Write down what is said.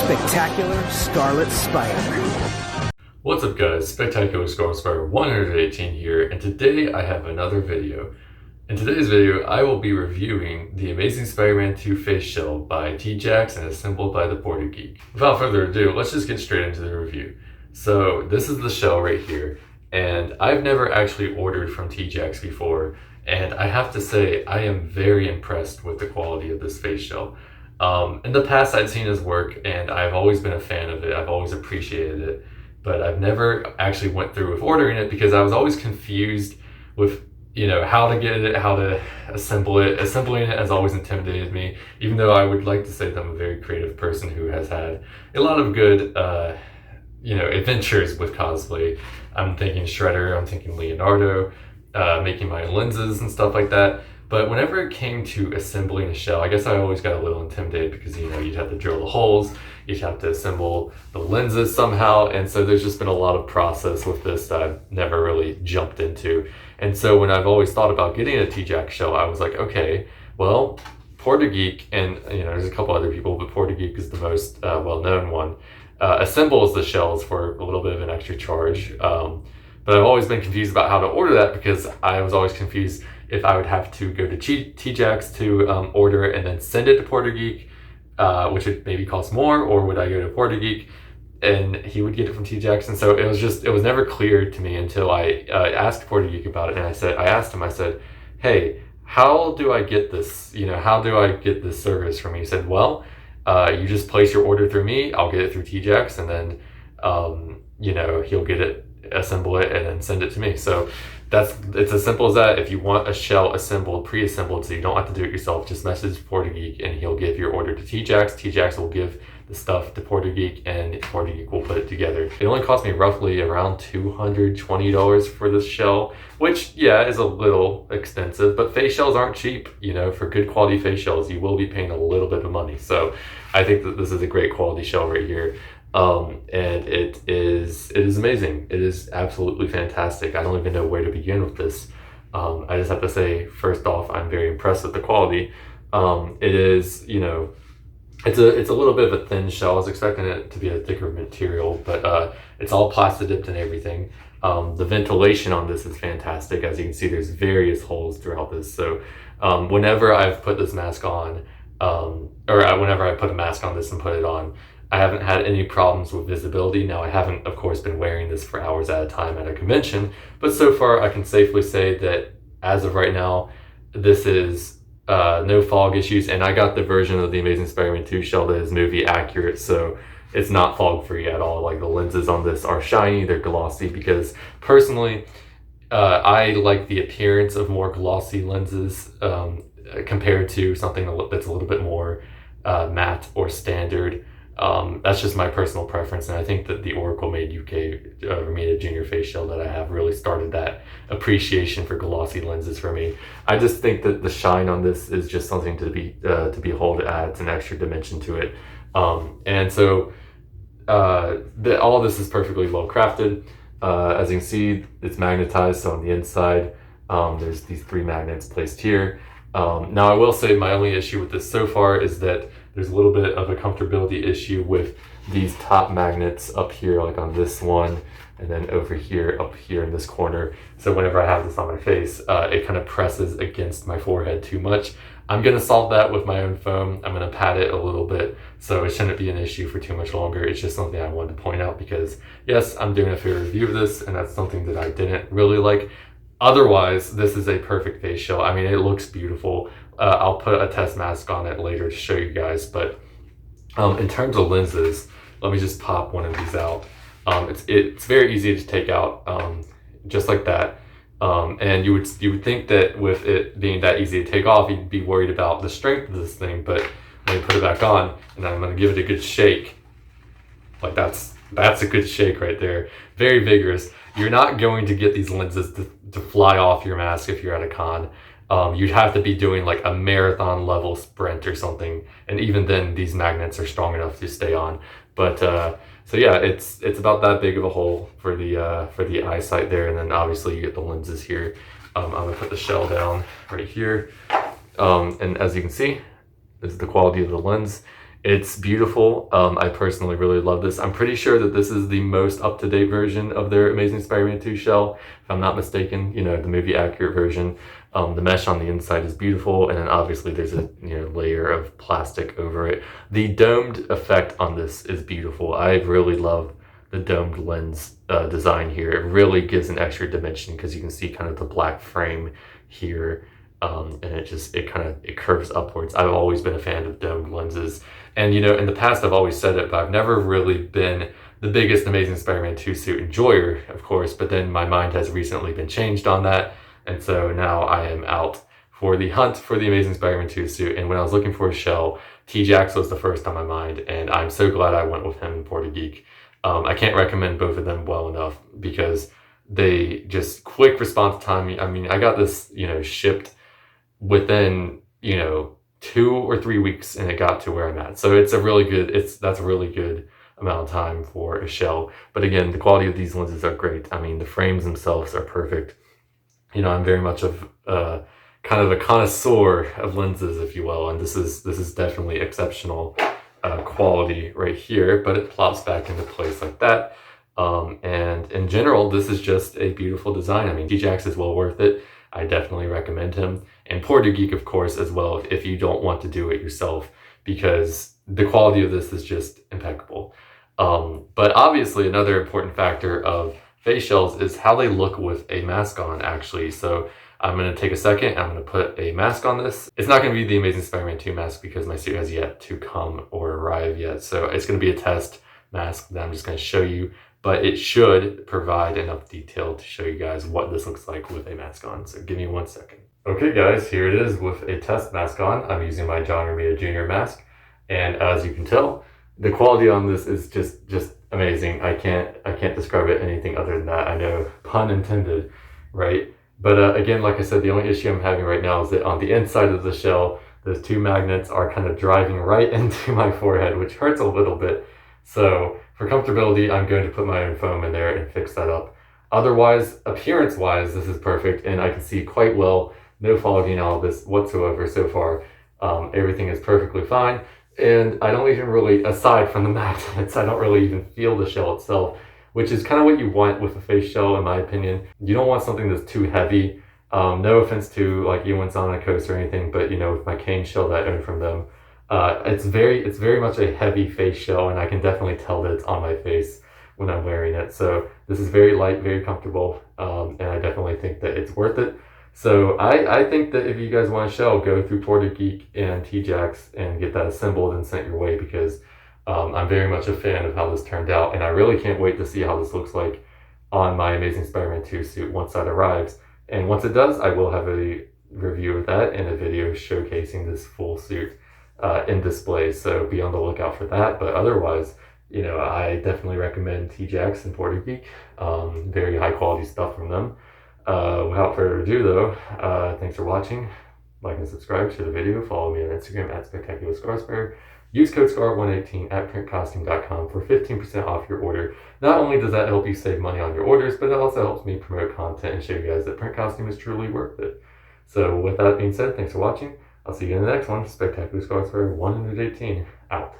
Spectacular Scarlet Spider. What's up guys, Spectacular Scarlet Spider 118 here, and today I have another video. In today's video, I will be reviewing the Amazing Spider-Man 2 Faceshell by Tjack and assembled by the Portugeek. Without further ado, let's just get straight into the review. So this is the shell right here, and I've never actually ordered from Tjack before, and I have to say I am very impressed with the quality of this Faceshell. In the past I'd seen his work and I've always been a fan of it, I've always appreciated it, but I've never actually went through with ordering it because I was always confused with, you know, how to get it, how to assemble it. Assembling it has always intimidated me, even though I would like to say that I'm a very creative person who has had a lot of good, adventures with cosplay. I'm thinking Shredder, I'm thinking Leonardo, making my own lenses and stuff like that. But whenever it came to assembling a shell, I guess I always got a little intimidated because, you know, you'd have to drill the holes, you'd have to assemble the lenses somehow. And so there's just been a lot of process with this that I've never really jumped into. And so when I've always thought about getting a Tjack shell, I was like, okay, well, Portugeek, and you know, there's a couple other people, but Portugeek is the most well-known one, assembles the shells for a little bit of an extra charge. But I've always been confused about how to order that because I was always confused if I would have to go to Tjack's to order it and then send it to Portugeek, which would maybe cost more, or would I go to Portugeek and he would get it from Tjack's? And so it was never clear to me until I asked Portugeek about it, and I asked him, hey, how do I get this? You know, how do I get this service from you? He said, well, you just place your order through me, I'll get it through Tjack's, and then he'll get it, assemble it, and then send it to me. So it's as simple as that. If you want a shell assembled, pre-assembled, so you don't have to do it yourself, just message Portugeek and he'll give your order to Tjack. Tjack will give the stuff to Portugeek and Portugeek will put it together. It only cost me roughly around $220 for this shell, which, yeah, is a little expensive, but face shells aren't cheap. You know, for good quality face shells, you will be paying a little bit of money. So I think that this is a great quality shell right here. And it is amazing. It is absolutely fantastic. I don't even know where to begin with this. I just have to say, first off, I'm very impressed with the quality. It is, you know, it's a little bit of a thin shell. I was expecting it to be a thicker material, but it's all plastic dipped and everything. The ventilation on this is fantastic. As you can see, there's various holes throughout this. So whenever I've put this mask on, whenever I put a mask on this and put it on, I haven't had any problems with visibility. Now, I haven't, of course, been wearing this for hours at a time at a convention, but so far I can safely say that as of right now, this is no fog issues, and I got the version of the Amazing Spider-Man 2 shell that is movie accurate, so it's not fog free at all. Like, the lenses on this are shiny, they're glossy, because personally, I like the appearance of more glossy lenses compared to something that's a little bit more matte or standard. That's just my personal preference, and I think that the Oracle made UK Romita Junior face shell that I have really started that appreciation for glossy lenses for me. I just think that the shine on this is just something to behold. It adds an extra dimension to it, and so all of this is perfectly well crafted. As you can see, it's magnetized, so on the inside there's these 3 magnets placed here. Now, I will say my only issue with this so far is that there's a little bit of a comfortability issue with these top magnets up here, like on this one, and then over here, up here in this corner. So whenever I have this on my face, it kind of presses against my forehead too much. I'm going to solve that with my own foam. I'm going to pat it a little bit, so it shouldn't be an issue for too much longer. It's just something I wanted to point out because, yes, I'm doing a fair review of this, and that's something that I didn't really like. Otherwise, this is a perfect face shell. I mean, it looks beautiful. I'll put a test mask on it later to show you guys. But in terms of lenses, let me just pop one of these out. It's very easy to take out, just like that. And you would think that with it being that easy to take off, you'd be worried about the strength of this thing. But when you put it back on, and I'm going to give it a good shake, like that's a good shake right there. Very vigorous. You're not going to get these lenses to fly off your mask if you're at a con. You'd have to be doing like a marathon level sprint or something, and even then these magnets are strong enough to stay on. But so yeah, it's about that big of a hole for the eyesight there, and then obviously you get the lenses here. I'm gonna put the shell down right here, and as you can see, this is the quality of the lens. It's beautiful. I personally really love this. I'm pretty sure that this is the most up-to-date version of their Amazing Spider-Man 2 shell, if I'm not mistaken, you know, the movie accurate version. The mesh on the inside is beautiful, and then obviously there's a layer of plastic over it. The domed effect on this is beautiful. I really love the domed lens design here. It really gives an extra dimension because you can see kind of the black frame here. And it curves upwards. I've always been a fan of domed lenses. And in the past I've always said it, but I've never really been the biggest Amazing Spider-Man 2 suit enjoyer, of course, but then my mind has recently been changed on that. And so now I am out for the hunt for the Amazing Spider-Man 2 suit. And when I was looking for a shell, Tjack was the first on my mind, and I'm so glad I went with him in Portugeek. I can't recommend both of them well enough because they just quick response time. I mean, I got this, shipped within 2 or 3 weeks, and it got to where I'm at. So that's a really good amount of time for a shell. But again, the quality of these lenses are great. I mean, the frames themselves are perfect. I'm very much of kind of a connoisseur of lenses, if you will, and this is definitely exceptional quality right here. But it plops back into place like that. And in general, this is just a beautiful design. I mean, Tjack is well worth it. I definitely recommend him. And Portugeek, of course, as well, if you don't want to do it yourself, because the quality of this is just impeccable. But obviously, another important factor of face shells is how they look with a mask on, actually. So I'm going to take a second. I'm going to put a mask on this. It's not going to be the Amazing Spider-Man 2 mask because my suit has yet to come or arrive yet. So it's going to be a test mask that I'm just going to show you. But it should provide enough detail to show you guys what this looks like with a mask on. So give me 1 second. Okay guys, here it is with a test mask on. I'm using my John Romita Jr. mask. And as you can tell, the quality on this is just amazing. I can't describe it anything other than that. I know, pun intended, right? But again, like I said, the only issue I'm having right now is that on the inside of the shell, those 2 magnets are kind of driving right into my forehead, which hurts a little bit. So for comfortability, I'm going to put my own foam in there and fix that up. Otherwise, appearance-wise, this is perfect, and I can see quite well, no fogging out of this whatsoever so far. Everything is perfectly fine, and I don't even really, aside from the magnets, I don't really even feel the shell itself, which is kind of what you want with a face shell, in my opinion. You don't want something that's too heavy. No offense to like Ewan Sonicos or anything, but with my cane shell that I own from them, it's very much a heavy face shell, and I can definitely tell that it's on my face when I'm wearing it. So this is very light, very comfortable, and I definitely think that it's worth it. So I think that if you guys want a shell, go through Portugeek and Tjack's and get that assembled and sent your way, because I'm very much a fan of how this turned out, and I really can't wait to see how this looks like on my Amazing Spider-Man 2 suit once that arrives. And once it does, I will have a review of that and a video showcasing this full suit in display, so be on the lookout for that. But otherwise, I definitely recommend Tjack's and Portugeek. Very high quality stuff from them. Without further ado though, thanks for watching. Like and subscribe to the video. Follow me on Instagram at SpectacularScarswearer. Use code SCAR118 at printcostume.com for 15% off your order. Not only does that help you save money on your orders, but it also helps me promote content and show you guys that print costume is truly worth it. So with that being said, thanks for watching. I'll see you in the next one. Spectacular Scarswearer 118 out.